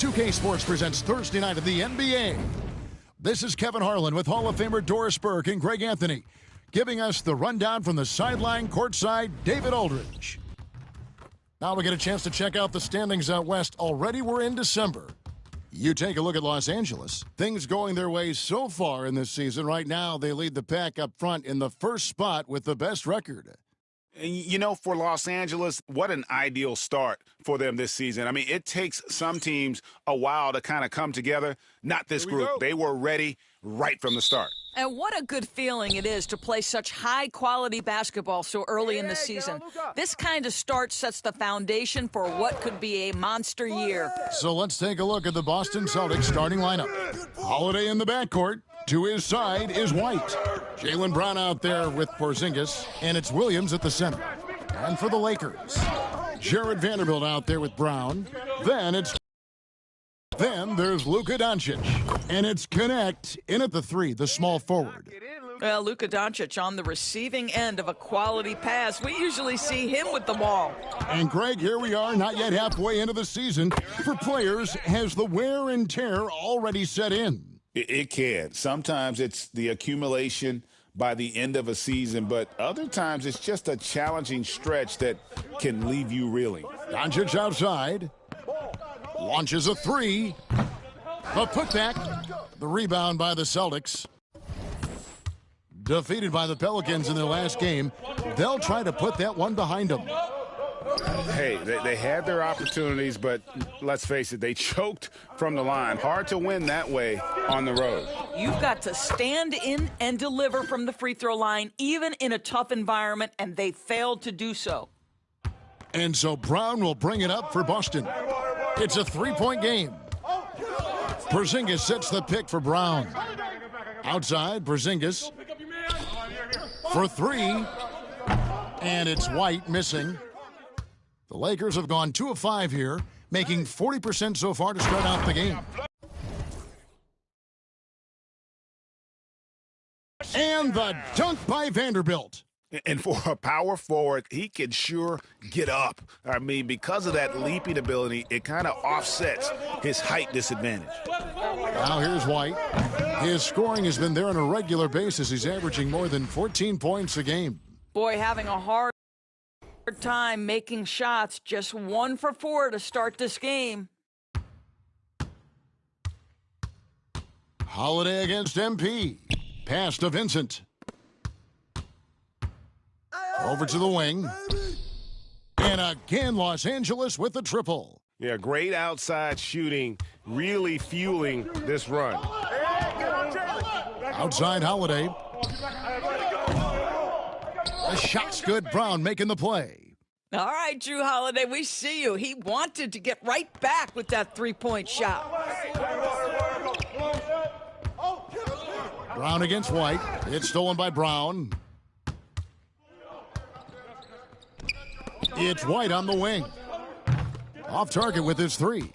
2K Sports presents Thursday night of the NBA. This is Kevin Harlan with Hall of Famer Doris Burke and Greg Anthony, giving us the rundown from the sideline courtside, David Aldridge. Now we get a chance to check out the standings out west. Already we're in December. You take a look at Los Angeles. Things going their way so far in this season. Right now, they lead the pack up front in the first spot with the best record. You know, for Los Angeles, what an ideal start for them this season. I mean, it takes some teams a while to kind of come together. Not this group. They were ready right from the start. And what a good feeling it is to play such high-quality basketball so early in the season. This kind of start sets the foundation for what could be a monster year. So let's take a look at the Boston Celtics starting lineup. Holiday in the backcourt. To his side is White. Jaylen Brown out there with Porzingis, and it's Williams at the center. And for the Lakers, Jared Vanderbilt out there with Brown. Then there's Luka Doncic, and it's Connect in at the three, the small forward. Well, Luka Doncic on the receiving end of a quality pass. We usually see him with the ball. And Greg, here we are, not yet halfway into the season. For players, has the wear and tear already set in? It can. Sometimes it's the accumulation by the end of a season, but other times it's just a challenging stretch that can leave you reeling. Doncic outside. Launches a three. A putback. The rebound by the Celtics. Defeated by the Pelicans in their last game. They'll try to put that one behind them. Hey, they had their opportunities, but let's face it, they choked from the line. Hard to win that way on the road. You've got to stand in and deliver from the free throw line, even in a tough environment, and they failed to do so. And so Brown will bring it up for Boston. It's a three-point game. Porzingis sets the pick for Brown. Outside, Porzingis for three. And it's White missing. The Lakers have gone 2 of 5 here, making 40% so far to start out the game. And the dunk by Vanderbilt. And for a power forward, he can sure get up. I mean, because of that leaping ability, it kind of offsets his height disadvantage. Now here's White. His scoring has been there on a regular basis. He's averaging more than 14 points a game. Boy, having a hard time making shots. Just 1 for 4 to start this game. Holiday against MP. Pass to Vincent. Over to the wing. And again, Los Angeles with the triple. Yeah, great outside shooting, really fueling this run. Outside Holiday. The shot's good. Brown making the play. All right, Drew Holiday, we see you. He wanted to get right back with that three-point shot. Brown against White. It's stolen by Brown. It's White on the wing. Off target with his three.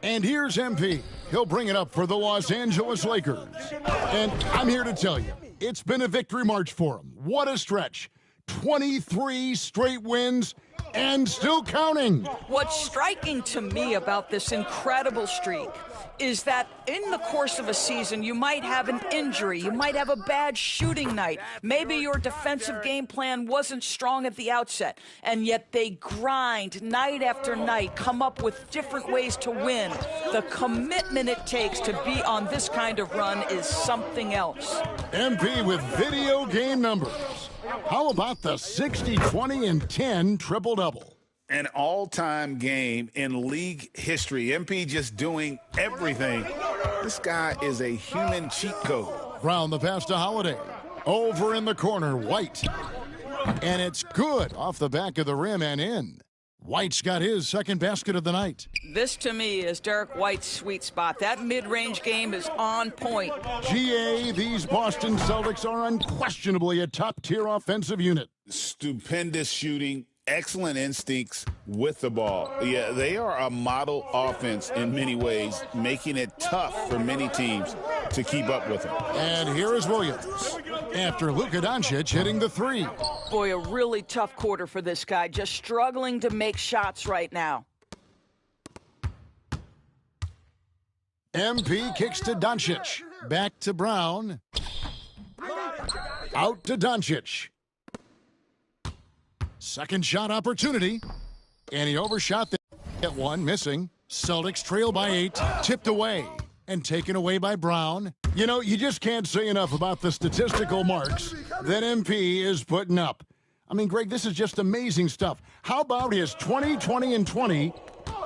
And here's MP. He'll bring it up for the Los Angeles Lakers. And I'm here to tell you, it's been a victory march for him. What a stretch. 23 straight wins and still counting. What's striking to me about this incredible streak is that in the course of a season, you might have an injury, you might have a bad shooting night, maybe your defensive game plan wasn't strong at the outset, and yet they grind night after night, come up with different ways to win. The commitment it takes to be on this kind of run is something else. MP with video game numbers. How about the 60, 20, and 10 triple-double? An all-time game in league history. MP just doing everything. This guy is a human cheat code. Brown the pass to Holiday. Over in the corner, White. And it's good off the back of the rim and in. White's got his second basket of the night. This, to me, is Derek White's sweet spot. That mid-range game is on point. GA, these Boston Celtics are unquestionably a top-tier offensive unit. Stupendous shooting, excellent instincts with the ball. Yeah, they are a model offense in many ways, making it tough for many teams to keep up with them. And here is Williams after Luka Doncic hitting the three. Boy, a really tough quarter for this guy, just struggling to make shots right now. MP kicks to Doncic. Back to Brown. Out to Doncic. Second shot opportunity. And he overshot the at one, missing. Celtics trail by 8. Tipped away. And taken away by Brown. You know, you just can't say enough about the statistical marks that MP is putting up. I mean, Greg, this is just amazing stuff. How about his 20, 20, and 20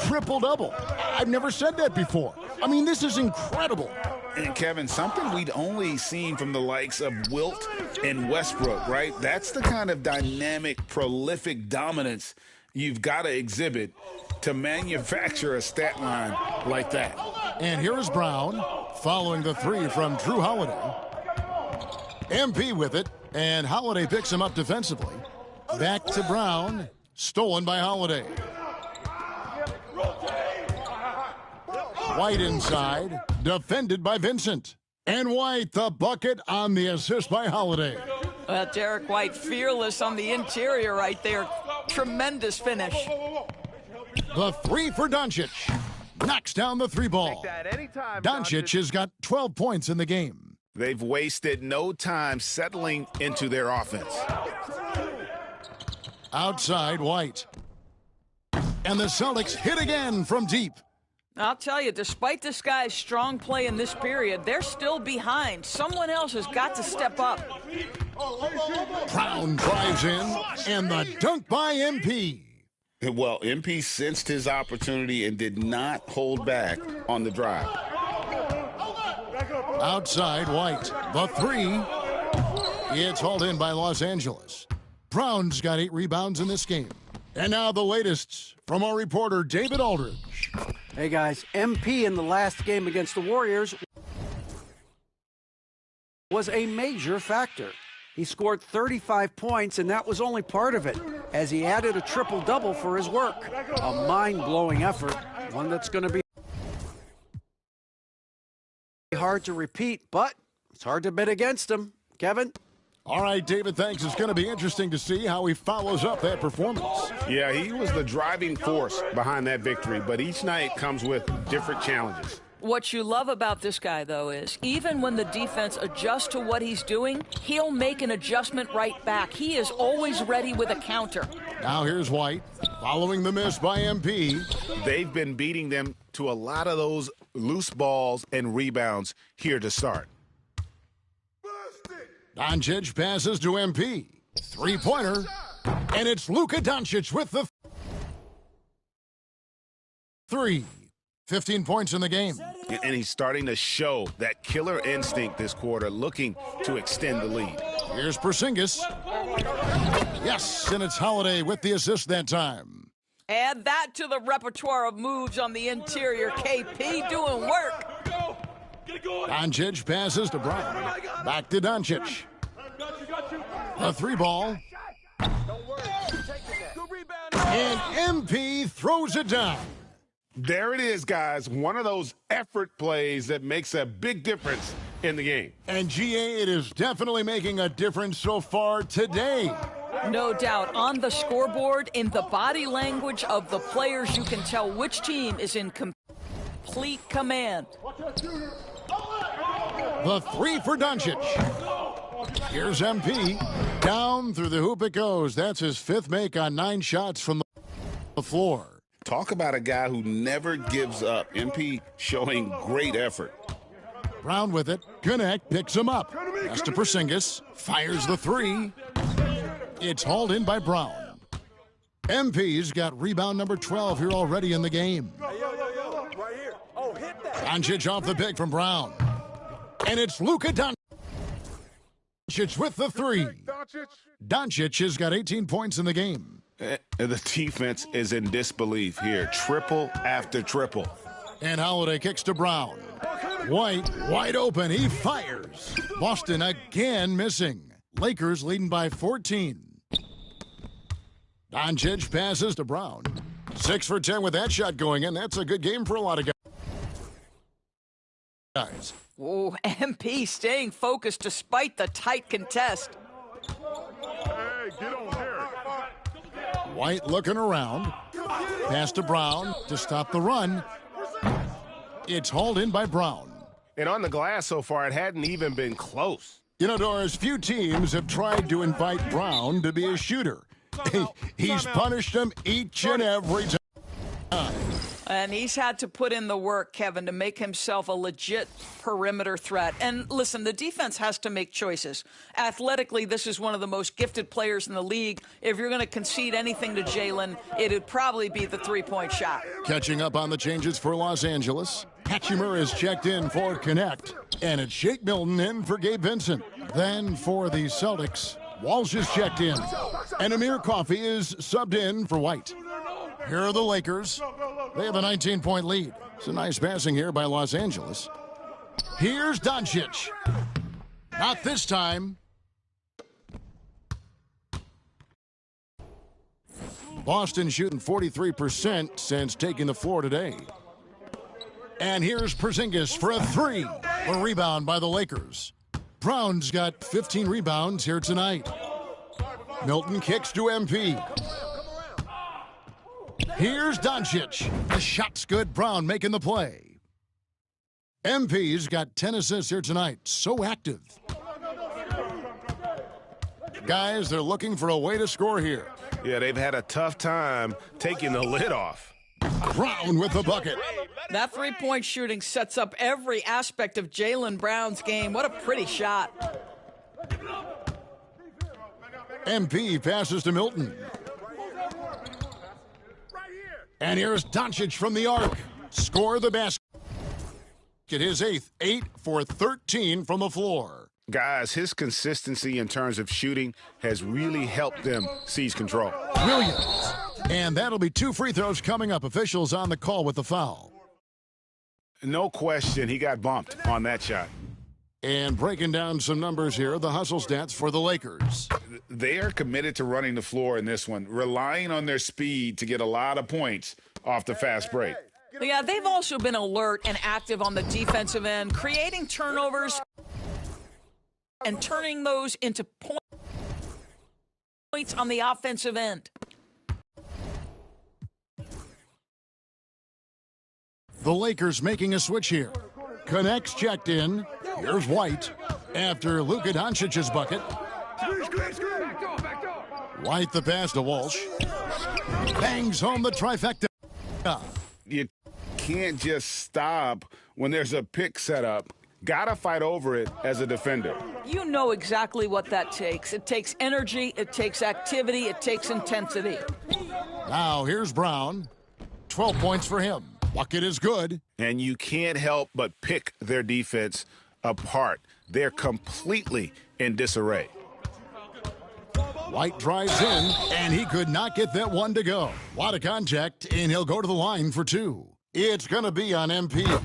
triple-double? I've never said that before. I mean, this is incredible. And, Kevin, something we'd only seen from the likes of Wilt and Westbrook, right? That's the kind of dynamic, prolific dominance you've got to exhibit to manufacture a stat line like that. And here is Brown following the 3 from Drew Holiday. MP with it, and Holiday picks him up defensively. Back to Brown, stolen by Holiday. White inside, defended by Vincent. And White, the bucket on the assist by Holiday. Well, Derek White, fearless on the interior right there. Tremendous finish. The 3 for Doncic. Knocks down the 3 ball. Doncic has got 12 points in the game. They've wasted no time settling into their offense. Outside, White. And the Celtics hit again from deep. I'll tell you, despite this guy's strong play in this period, they're still behind. Someone else has got to step up. Brown drives in, and the dunk by MP. Well, MP sensed his opportunity and did not hold back on the drive. Outside, White. The 3. It's hauled in by Los Angeles. Brown's got 8 rebounds in this game. And now the latest from our reporter, David Aldridge. Hey, guys. MP in the last game against the Warriors was a major factor. He scored 35 points, and that was only part of it, as he added a triple-double for his work. A mind-blowing effort, one that's going to be hard to repeat, but it's hard to bet against him. Kevin? All right, David, thanks. It's going to be interesting to see how he follows up that performance. Yeah, he was the driving force behind that victory, but each night comes with different challenges. What you love about this guy, though, is even when the defense adjusts to what he's doing, he'll make an adjustment right back. He is always ready with a counter. Now here's White, following the miss by MP. They've been beating them to a lot of those loose balls and rebounds here to start. Doncic passes to MP. 3-pointer. And it's Luka Doncic with the 3. 15 points in the game. And he's starting to show that killer instinct this quarter, looking to extend the lead. Here's Porzingis. Yes, and it's Holiday with the assist that time. Add that to the repertoire of moves on the interior. KP doing work. Doncic passes to Brown. Back to Doncic. A 3-ball. And MP throws it down. There it is, guys. One of those effort plays that makes a big difference in the game. And GA, it is definitely making a difference so far today. No doubt. On the scoreboard, in the body language of the players, you can tell which team is in complete command. The 3 for Doncic. Here's MP. Down through the hoop it goes. That's his 5th make on 9 shots from the floor. Talk about a guy who never gives up. MP showing great effort. Brown with it. Connect picks him up. Pass to Porzingis. Fires the 3. It's hauled in by Brown. MP's got rebound number 12 here already in the game. Right here. Oh, hit that. Doncic off the pick from Brown. And it's Luka Doncic with the 3. Doncic has got 18 points in the game. The defense is in disbelief here. Triple after triple. And Holiday kicks to Brown. White, wide open. He fires. Boston again missing. Lakers leading by 14. Doncic passes to Brown. 6 for 10 with that shot going in. That's a good game for a lot of guys. Oh, MP staying focused despite the tight contest. Hey, get on there. White looking around. Pass to Brown to stop the run. It's hauled in by Brown. And on the glass so far, it hadn't even been close. You know, Doris, few teams have tried to invite Brown to be a shooter. He's punished them each and every time. And he's had to put in the work, Kevin, to make himself a legit perimeter threat. And listen, the defense has to make choices. Athletically, this is one of the most gifted players in the league. If you're going to concede anything to Jalen, it'd probably be the three-point shot. Catching up on the changes for Los Angeles, Hatchimer is checked in for Connect, and it's Shake Milton in for Gabe Vincent. Then for the Celtics, Walsh is checked in, and Amir Coffey is subbed in for White. Here are the Lakers. They have a 19-point lead. It's a nice passing here by Los Angeles. Here's Doncic. Not this time. Boston shooting 43% since taking the floor today. And here's Porzingis for a three. A rebound by the Lakers. Brown's got 15 rebounds here tonight. Milton kicks to MP. Here's Doncic. The shot's good. Brown making the play. MP's got 10 assists here tonight. So active. Guys, they're looking for a way to score here. Yeah, they've had a tough time taking the lid off. Brown with the bucket. That three-point shooting sets up every aspect of Jaylen Brown's game. What a pretty shot. MP passes to Milton. And here's Doncic from the arc. Score the basket. His eighth, 8 for 13 from the floor. Guys, his consistency in terms of shooting has really helped them seize control. Williams. And that'll be 2 free throws coming up. Officials on the call with the foul. No question, he got bumped on that shot. And breaking down some numbers here, the hustle stats for the Lakers. They are committed to running the floor in this one, relying on their speed to get a lot of points off the fast break. Yeah, they've also been alert and active on the defensive end, creating turnovers and turning those into points on the offensive end. The Lakers making a switch here. Connects checked in. Here's White after Luka Doncic's bucket. White the pass to Walsh. Bangs home the trifecta. You can't just stop when there's a pick set up. Gotta fight over it as a defender. You know exactly what that takes. It takes energy, it takes activity, it takes intensity. Now here's Brown. 12 points for him. Bucket is good. And you can't help but pick their defense apart. They're completely in disarray. White drives in, and he could not get that one to go. A lot of contact, and he'll go to the line for 2. It's going to be on MP.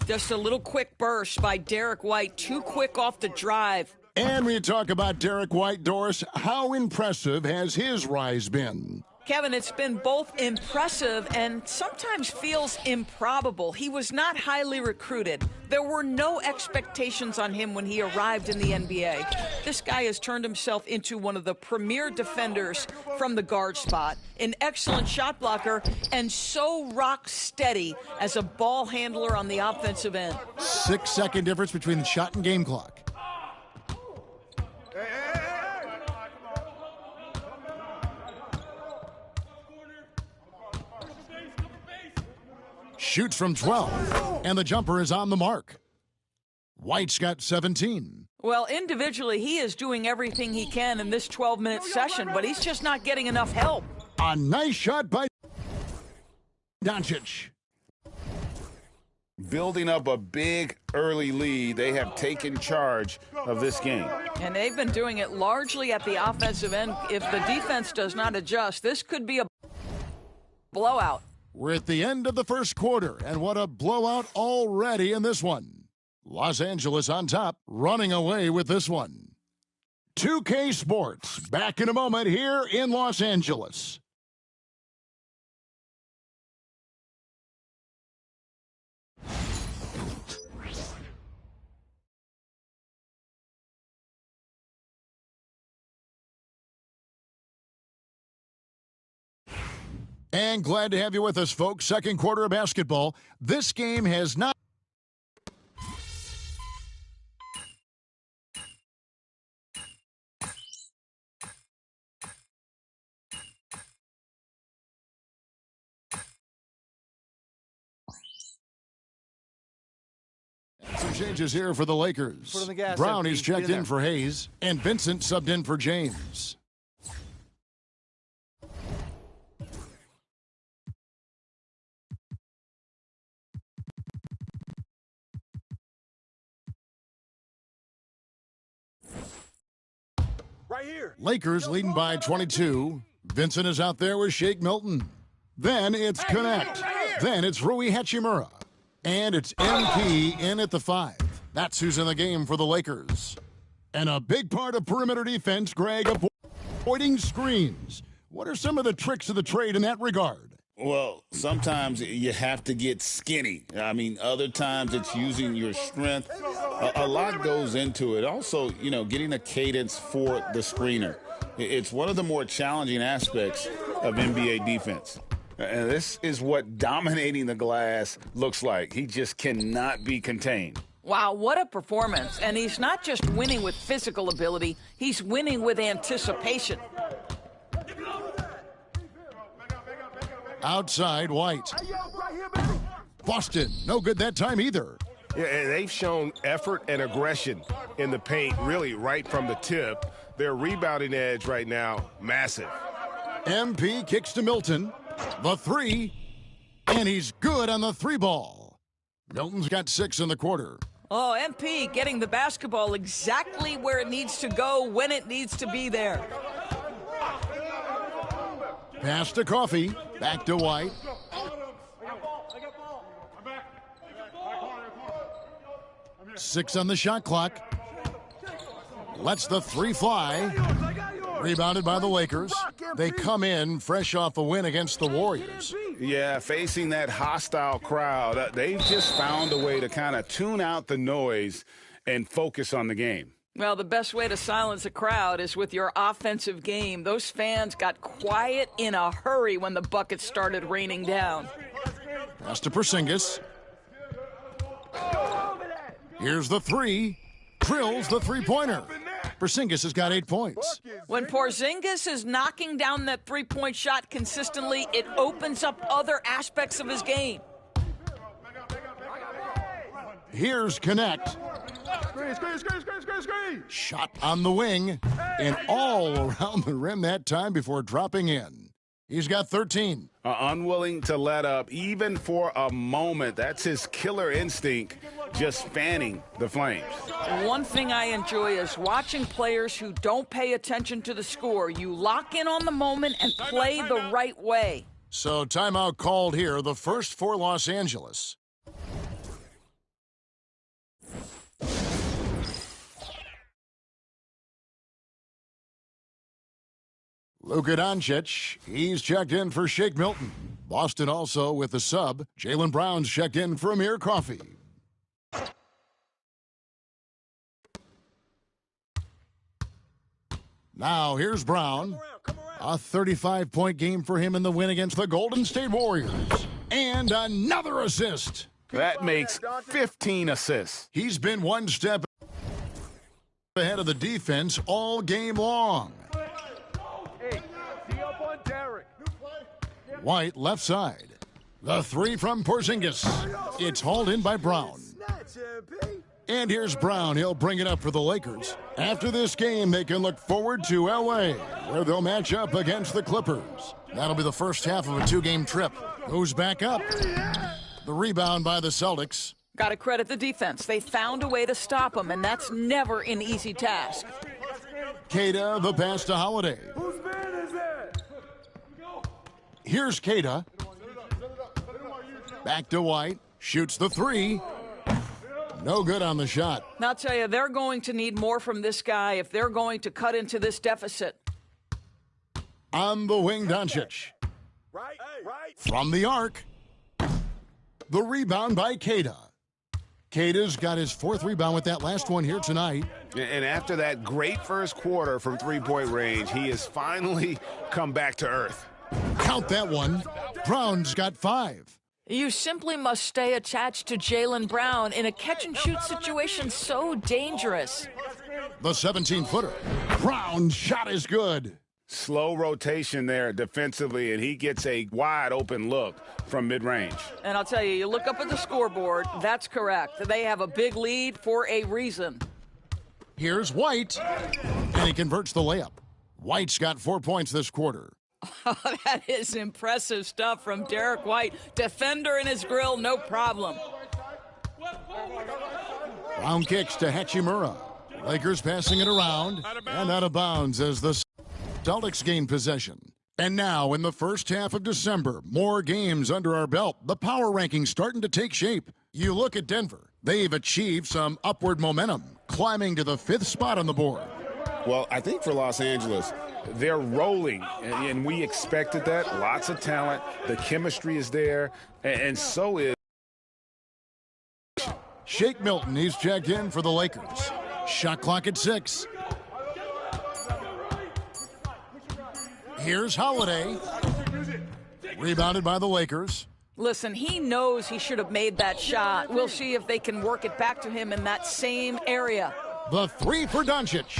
Just a little quick burst by Derek White. Too quick off the drive. And we talk about Derek White, Doris. How impressive has his rise been? Kevin, it's been both impressive and sometimes feels improbable. He was not highly recruited. There were no expectations on him when he arrived in the NBA. This guy has turned himself into one of the premier defenders from the guard spot, an excellent shot blocker, and so rock steady as a ball handler on the offensive end. 6-second difference between the shot and game clock. Shoots from 12, and the jumper is on the mark. White's got 17. Well, individually, he is doing everything he can in this 12-minute session, but he's just not getting enough help. A nice shot by Doncic. Building up a big early lead, they have taken charge of this game. And they've been doing it largely at the offensive end. If the defense does not adjust, this could be a blowout. We're at the end of the first quarter, and what a blowout already in this one. Los Angeles on top, running away with this one. 2K Sports, back in a moment here in Los Angeles. And glad to have you with us, folks. Second quarter of basketball. This game has not Changes here for the Lakers. Foot on the gas, Brown MP. is checked Get in in for Hayes, and Vincent subbed in for James. Right here. Lakers leading by 22. Vincent is out there with Shake Milton. Then it's Connect. Then it's Rui Hachimura. And it's MP in at the 5. That's who's in the game for the Lakers. And a big part of perimeter defense, Greg, avoiding screens. What are some of the tricks of the trade in that regard? Well, sometimes you have to get skinny. I mean, other times it's using your strength. A lot goes into it. Also, getting a cadence for the screener. It's one of the more challenging aspects of NBA defense. And this is what dominating the glass looks like. He just cannot be contained. Wow, what a performance. And he's not just winning with physical ability, he's winning with anticipation. Outside, White. Boston, no good that time either. Yeah, and they've shown effort and aggression in the paint, really right from the tip. Their rebounding edge right now, massive. MP kicks to Milton. The 3. And he's good on the 3 ball. Milton's got 6 in the quarter. Oh, MP getting the basketball exactly where it needs to go when it needs to be there. Pass to Coffee. Back to White. Six on the shot clock. Lets the 3 fly. Rebounded by the Lakers. They come in fresh off a win against the Warriors. Yeah, facing that hostile crowd, they've just found a way to kind of tune out the noise and focus on the game. Well, the best way to silence a crowd is with your offensive game. Those fans got quiet in a hurry when the buckets started raining down. Pass to Porzingis. Here's the 3. Drills the 3-pointer. Porzingis has got 8 points. When Porzingis is knocking down that three-point shot consistently, it opens up other aspects of his game. Here's Connect. Shot on the wing and all around the rim that time before dropping in. He's got 13. Unwilling to let up even for a moment. That's his killer instinct, just fanning the flames. One thing I enjoy is watching players who don't pay attention to the score. You lock in on the moment and play the right way. So timeout called here, the first for Los Angeles. Luka Doncic, he's checked in for Shake Milton. Boston also with the sub. Jaylen Brown's checked in for Amir Coffey. Now here's Brown. A 35-point game for him in the win against the Golden State Warriors. And another assist. That makes 15 assists. He's been one step ahead of the defense all game long. White left side. The 3 from Porzingis. It's hauled in by Brown. And here's Brown. He'll bring it up for the Lakers. After this game, they can look forward to L.A., where they'll match up against the Clippers. That'll be the first half of a 2-game trip. Who's back up? The rebound by the Celtics. Got to credit the defense. They found a way to stop them, and that's never an easy task. Keita, the pass to Holiday. Here's Keita. Back to White. Shoots the 3. No good on the shot. Now, I'll tell you, they're going to need more from this guy if they're going to cut into this deficit. On the wing, Doncic. Right. From the arc. The rebound by Keita. Keita's got his 4th rebound with that last one here tonight. And after that great first quarter from three-point range, he has finally come back to earth. Count that one. Brown's got 5. You simply must stay attached to Jaylen Brown in a catch-and-shoot situation so dangerous. The 17-footer. Brown's shot is good. Slow rotation there defensively, and he gets a wide-open look from mid-range. And I'll tell you, you look up at the scoreboard, that's correct. They have a big lead for a reason. Here's White, and he converts the layup. White's got 4 points this quarter. That is impressive stuff from Derek White. Defender in his grill, no problem. Brown kicks to Hachimura. Lakers passing it around and out of bounds as the Celtics gain possession. And now in the first half of December, more games under our belt. The power rankings starting to take shape. You look at Denver. They've achieved some upward momentum, climbing to the 5th spot on the board. Well, I think for Los Angeles, they're rolling, and we expected that. Lots of talent. The chemistry is there, and so is. Shake Milton, he's checked in for the Lakers. Shot clock at 6. Here's Holiday. Rebounded by the Lakers. Listen, he knows he should have made that shot. We'll see if they can work it back to him in that same area. The 3 for Doncic.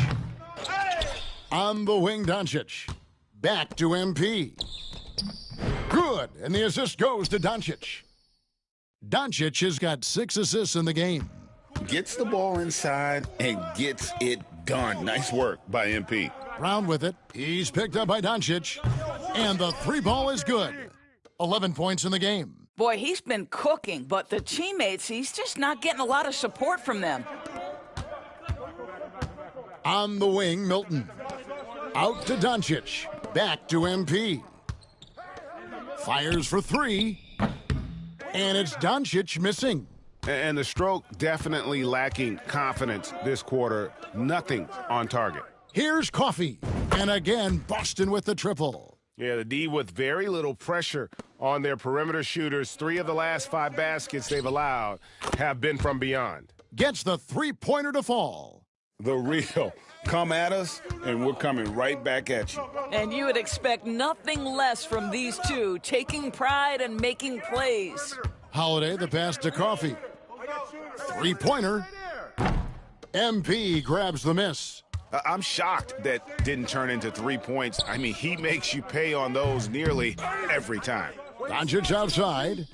On the wing, Doncic. Back to MP. Good, and the assist goes to Doncic. Doncic has got 6 assists in the game. Gets the ball inside and gets it done. Nice work by MP. Brown with it. He's picked up by Doncic. And the 3 ball is good. 11 points in the game. Boy, he's been cooking, but the teammates, he's just not getting a lot of support from them. On the wing, Milton. Out to Doncic. Back to MP. Fires for 3. And it's Doncic missing. And the stroke definitely lacking confidence this quarter. Nothing on target. Here's Coffey. And again, Boston with the triple. Yeah, the D with very little pressure on their perimeter shooters. 3 of the last 5 baskets they've allowed have been from beyond. Gets the 3-pointer to fall. The real. Come at us, and we're coming right back at you. And you would expect nothing less from these two, taking pride and making plays. Holiday, the pass to Coffey. 3-pointer. MP grabs the miss. I'm shocked that didn't turn into 3 points. I mean, he makes you pay on those nearly every time. Doncic outside.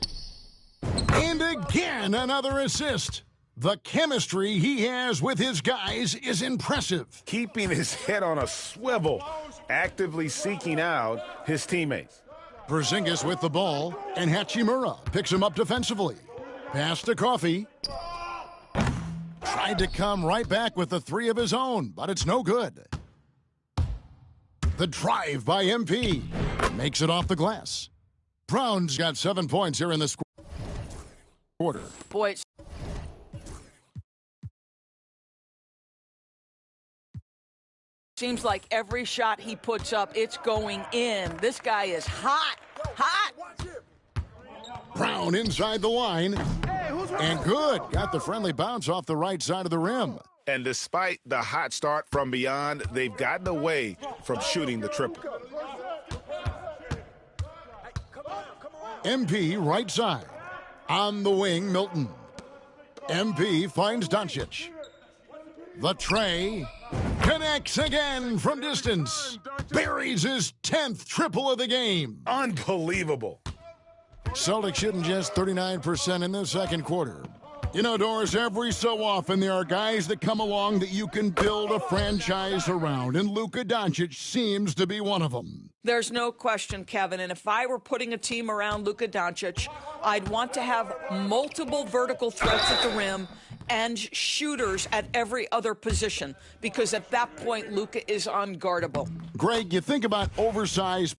And again, another assist. The chemistry he has with his guys is impressive. Keeping his head on a swivel, actively seeking out his teammates. Porzingis with the ball, and Hachimura picks him up defensively. Pass to Coffey. Tried to come right back with the 3 of his own, but it's no good. The drive by MP makes it off the glass. Brown's got 7 points here in this quarter. Boy, seems like every shot he puts up, it's going in. This guy is hot, hot. Brown inside the line. And good. Got the friendly bounce off the right side of the rim. And despite the hot start from beyond, they've gotten away from shooting the triple. MP right side. On the wing, Milton. MP finds Doncic. The tray connects again from distance. Buries his 10th triple of the game. Unbelievable. Celtics shooting just 39% in the second quarter. You know, Doris, every so often there are guys that come along that you can build a franchise around, and Luka Doncic seems to be one of them. There's no question, Kevin, and if I were putting a team around Luka Doncic, I'd want to have multiple vertical threats at the rim and shooters at every other position, because at that point, Luka is unguardable. Greg, you think about oversized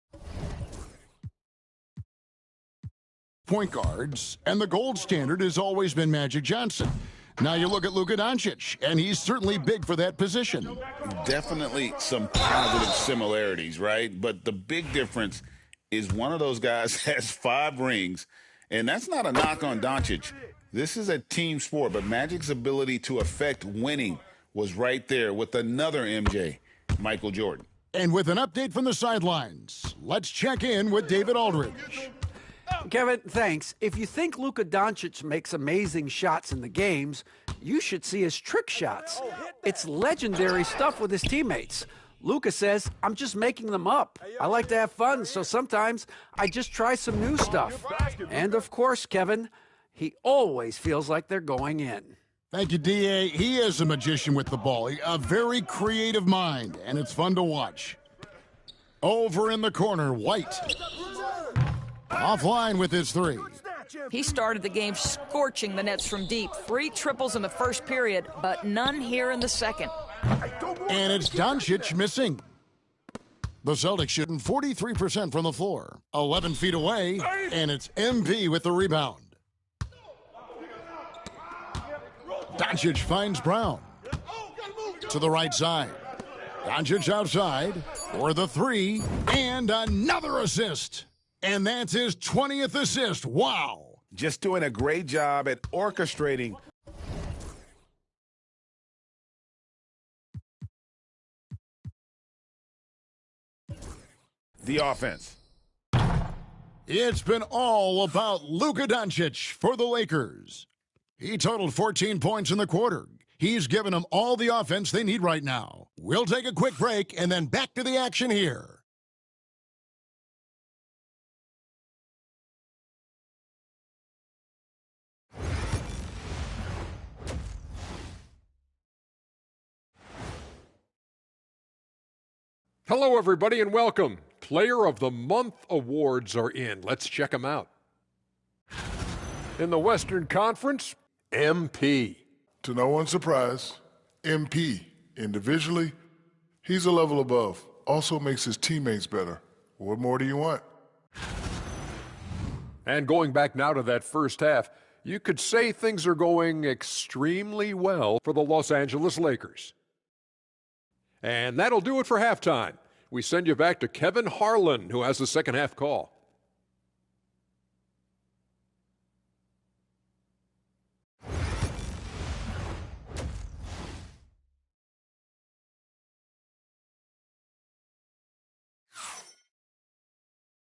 point guards, and the gold standard has always been Magic Johnson. Now you look at Luka Doncic, and he's certainly big for that position. Definitely some positive similarities, right? But the big difference is one of those guys has 5 rings, and that's not a knock on Doncic. This is a team sport, but Magic's ability to affect winning was right there with another MJ, Michael Jordan. And with an update from the sidelines, let's check in with David Aldridge. Kevin, thanks. If you think Luka Doncic makes amazing shots in the games, you should see his trick shots. It's legendary stuff with his teammates. Luka says, I'm just making them up. I like to have fun, so sometimes I just try some new stuff. And of course, Kevin, he always feels like they're going in. Thank you, D.A. He is a magician with the ball. A very creative mind, and it's fun to watch. Over in the corner, White. Offline with his three. He started the game scorching the nets from deep. 3 triples in the first period, but none here in the second. And it's Doncic missing. The Celtics shooting 43% from the floor. 11 feet away, and it's MP with the rebound. Doncic finds Brown. To the right side. Doncic outside for the three, and another assist. And that's his 20th assist. Wow. Just doing a great job at orchestrating. The offense. It's been all about Luka Doncic for the Lakers. He totaled 14 points in the quarter. He's given them all the offense they need right now. We'll take a quick break and then back to the action here. Hello, everybody, and welcome. Player of the Month awards are in. Let's check them out. In the Western Conference, MP. To no one's surprise, MP. Individually, he's a level above. Also makes his teammates better. What more do you want? And going back now to that first half, you could say things are going extremely well for the Los Angeles Lakers. And that'll do it for halftime. We send you back to Kevin Harlan, who has the second half call.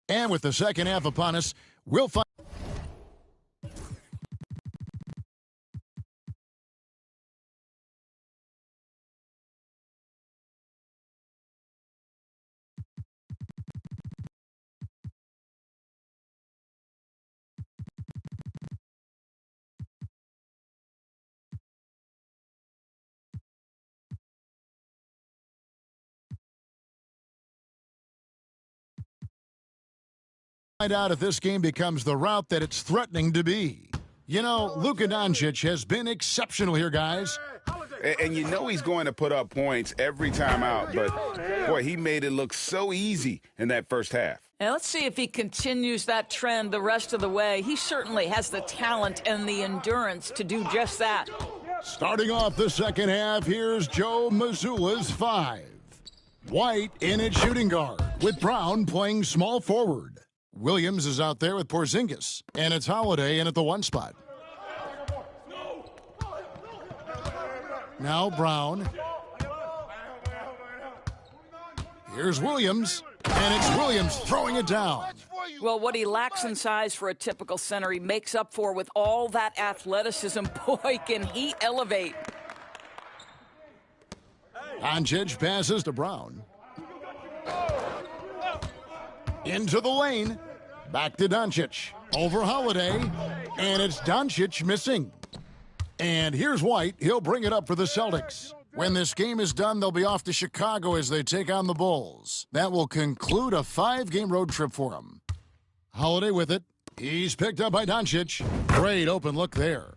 And with the second half upon us, we'll find... find out if this game becomes the route that it's threatening to be. You know, Luka Doncic has been exceptional here, guys. And you know he's going to put up points every time out, but, boy, he made it look so easy in that first half. Now let's see if he continues that trend the rest of the way. He certainly has the talent and the endurance to do just that. Starting off the second half, here's Joe Mazzulla's 5. White in at shooting guard, with Brown playing small forward. Williams is out there with Porzingis, and it's Holiday in at the 1 spot. Now Brown. Here's Williams, and it's Williams throwing it down. Well, what he lacks in size for a typical center, he makes up for with all that athleticism. Boy, can he elevate. Doncic passes to Brown. Into the lane. Back to Doncic. Over Holiday. And it's Doncic missing. And here's White. He'll bring it up for the Celtics. When this game is done, they'll be off to Chicago as they take on the Bulls. That will conclude a 5-game road trip for them. Holiday with it. He's picked up by Doncic. Great open look there.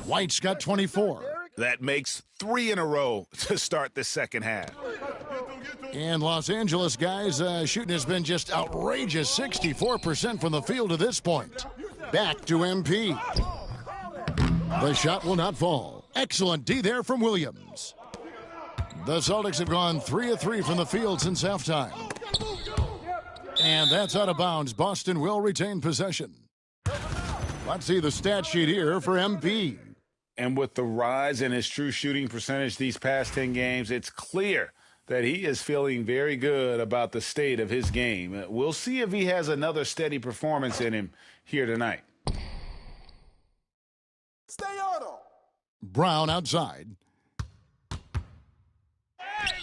White's got 24. That makes 3 in a row to start the second half. And Los Angeles, guys, shooting has been just outrageous. 64% from the field to this point. Back to MP. The shot will not fall. Excellent D there from Williams. The Celtics have gone 3 of 3 from the field since halftime. And that's out of bounds. Boston will retain possession. Let's see the stat sheet here for MP. And with the rise in his true shooting percentage these past 10 games, it's clear that he is feeling very good about the state of his game. We'll see if he has another steady performance in him here tonight. Stay on him. Brown outside.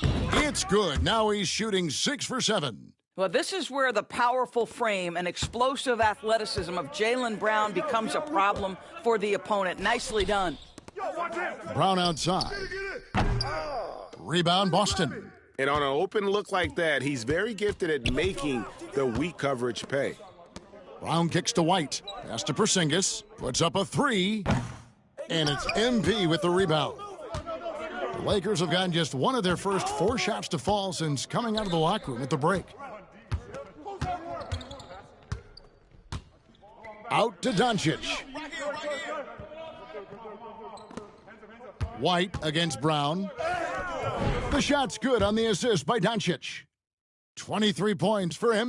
It's That's good. Now he's shooting 6 for 7. Well, this is where the powerful frame and explosive athleticism of Jaylen Brown becomes a problem for the opponent. Nicely done. Brown outside. Rebound, Boston. And on an open look like that, he's very gifted at making the weak coverage pay. Brown kicks to White. Pass to Porzingis. Puts up a 3. And it's MP with the rebound. The Lakers have gotten just one of their first 4 shots to fall since coming out of the locker room at the break. Out to Doncic. White against Brown. The shot's good on the assist by Doncic. 23 points for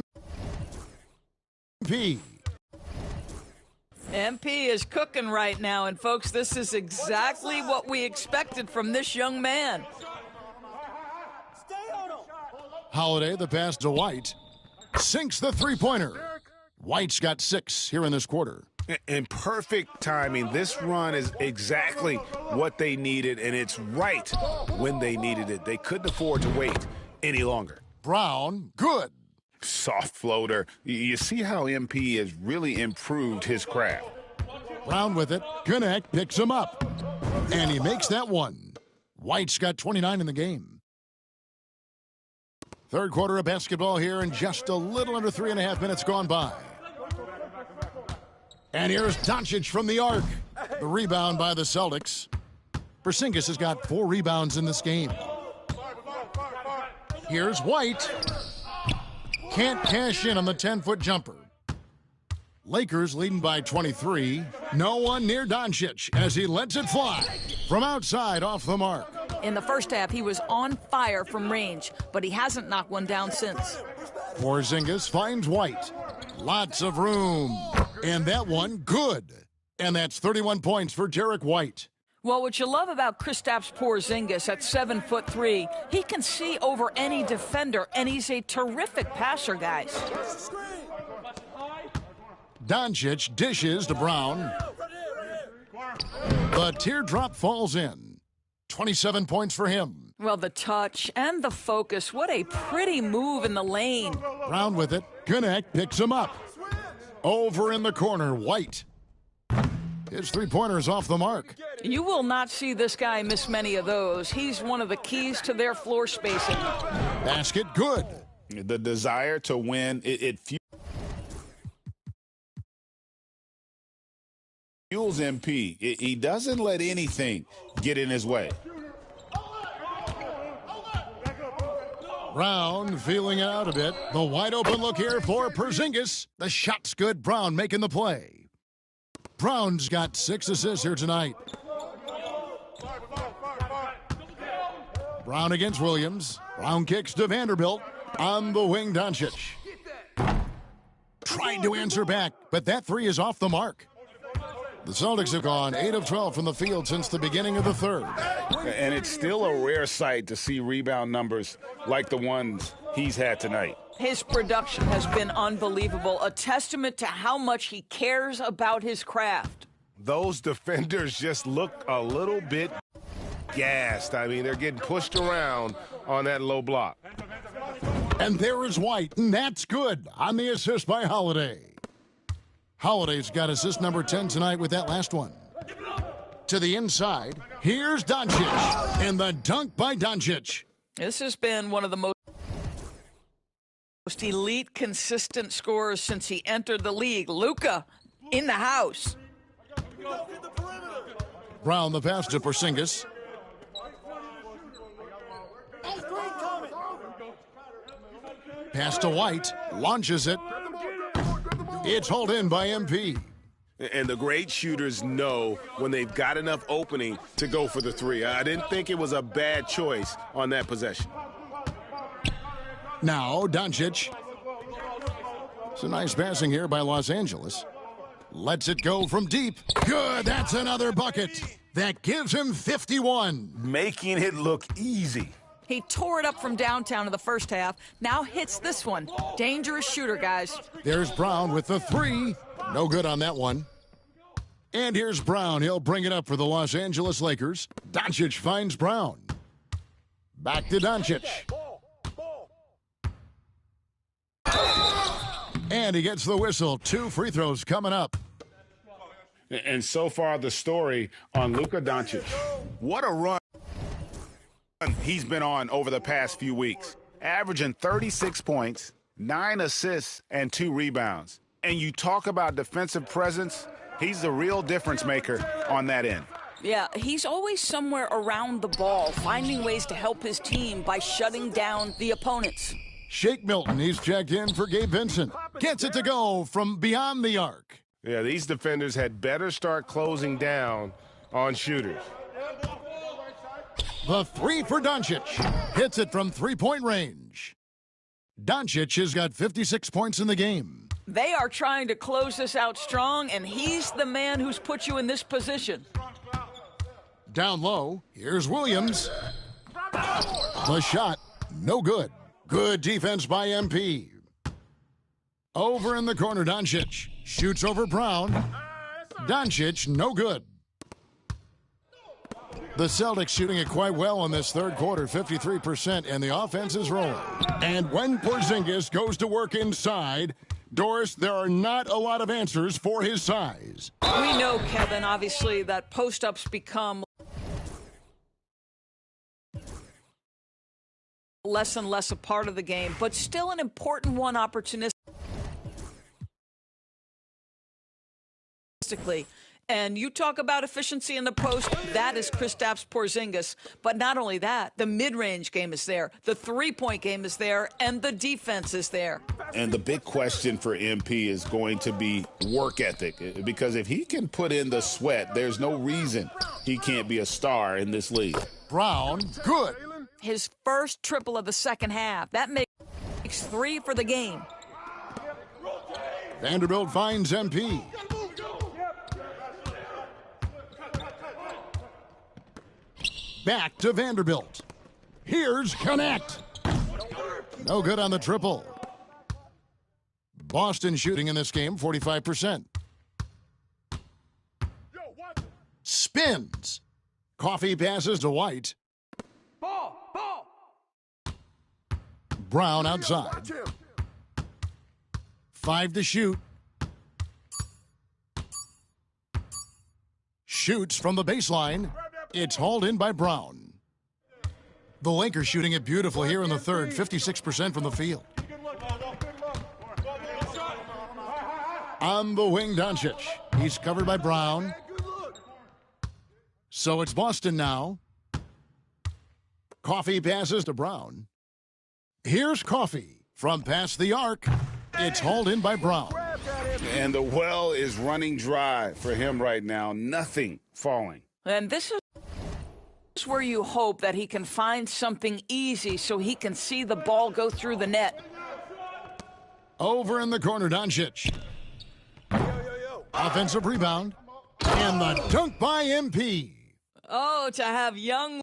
MP. MP is cooking right now, and folks, this is exactly what we expected from this young man. Holiday, the pass to White. Sinks the three-pointer. White's got 6 here in this quarter. And perfect timing. This run is exactly what they needed, and it's right when they needed it. They couldn't afford to wait any longer. Brown, good. Soft floater. You see how MP has really improved his craft. Brown with it. Gannett picks him up. And he makes that one. White's got 29 in the game. Third quarter of basketball here, and just a little under 3.5 minutes gone by. And here's Doncic from the arc. The rebound by the Celtics. Porzingis has got 4 rebounds in this game. Here's White. Can't cash in on the 10-foot jumper. Lakers leading by 23. No one near Doncic as he lets it fly from outside off the mark. In the first half, he was on fire from range, but he hasn't knocked one down since. Porzingis finds White. Lots of room. And that one, good. And that's 31 points for Derek White. Well, what you love about Kristaps Porzingis at 7'3", he can see over any defender, and he's a terrific passer, guys. Doncic dishes to Brown. The teardrop falls in. 27 points for him. Well, the touch and the focus, what a pretty move in the lane. Brown with it. Gannett picks him up. Over in the corner, White. His three-pointer's off the mark. You will not see this guy miss many of those. He's one of the keys to their floor spacing. Basket, good. The desire to win, it fuels MP. He doesn't let anything get in his way. Brown feeling it out a bit. The wide open look here for Porzingis. The shot's good. Brown making the play. Brown's got 6 assists here tonight. Brown against Williams. Brown kicks to Vanderbilt. On the wing, Doncic. Tried to answer back, but that 3 is off the mark. The Celtics have gone 8 of 12 from the field since the beginning of the third. And it's still a rare sight to see rebound numbers like the ones he's had tonight. His production has been unbelievable, a testament to how much he cares about his craft. Those defenders just look a little bit gassed. I mean, they're getting pushed around on that low block. And there is White, and that's good on the assist by Holiday. Holiday's got assist number 10 tonight with that last one. To the inside, here's Doncic, and the dunk by Doncic. This has been one of the most elite, consistent scorers since he entered the league. Luka in the house. Brown the pass to Porzingis. Pass to White, launches it. It's hauled in by MP. And the great shooters know when they've got enough opening to go for the 3. I didn't think it was a bad choice on that possession. Now, Doncic. It's a nice passing here by Los Angeles. Lets it go from deep. Good, that's another bucket. That gives him 51. Making it look easy. He tore it up from downtown in the first half. Now hits this one. Dangerous shooter, guys. There's Brown with the 3. No good on that one. And here's Brown. He'll bring it up for the Los Angeles Lakers. Doncic finds Brown. Back to Doncic. And he gets the whistle. 2 free throws coming up. And so far, the story on Luka Doncic. What a run he's been on over the past few weeks. Averaging 36 points, 9 assists, and 2 rebounds. And you talk about defensive presence, he's the real difference maker on that end. Yeah, he's always somewhere around the ball, finding ways to help his team by shutting down the opponents. Shake Milton, he's checked in for Gabe Vincent. Gets it to go from beyond the arc. Yeah, these defenders had better start closing down on shooters. The 3 for Doncic. Hits it from three-point range. Doncic has got 56 points in the game. They are trying to close this out strong, and he's the man who's put you in this position. Down low, here's Williams. The shot, no good. Good defense by MP. Over in the corner, Doncic. Shoots over Brown. Doncic, no good. The Celtics shooting it quite well in this third quarter, 53%, and the offense is rolling. And when Porzingis goes to work inside, Doris, there are not a lot of answers for his size. We know, Kevin, obviously, that post-ups become less and less a part of the game, but still an important one opportunistically. And you talk about efficiency in the post, that is Kristaps Porzingis. But not only that, the mid-range game is there, the three-point game is there, and the defense is there. And the big question for MP is going to be work ethic, because if he can put in the sweat, there's no reason he can't be a star in this league. Brown, good. His first triple of the second half. That makes 3 for the game. Vanderbilt finds MP. Back to Vanderbilt. Here's Connect. No good on the triple. Boston shooting in this game, 45%. Spins. Coffee passes to White. Brown outside. 5 to shoot. Shoots from the baseline. It's hauled in by Brown. The Lakers shooting it beautiful here in the third, 56% from the field. On the wing, Doncic. He's covered by Brown. So it's Boston now. Coffee passes to Brown. Here's Coffee from past the arc. It's hauled in by Brown. And the well is running dry for him right now. Nothing falling. And this is where you hope that he can find something easy so he can see the ball go through the net. Over in the corner, Doncic. Offensive rebound. And the dunk by MP. Oh, to have young